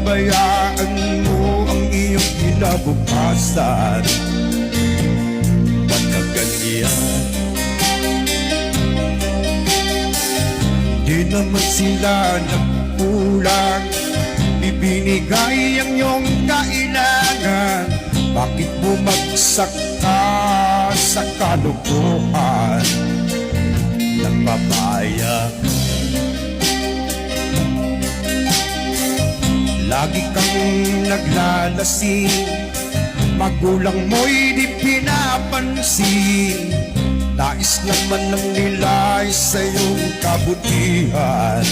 pabayaan mo ang iyong kinabukasan. Ba't ka ganyan? Di naman sila nagkulang, ibinigay ang iyong kailangan. Bakit bumagsak ka sa kalukuhan ng papaya? Lagi kang naglalasing, magulang mo'y di pinapansin. Nais naman ng nila sa iyong kabutihan.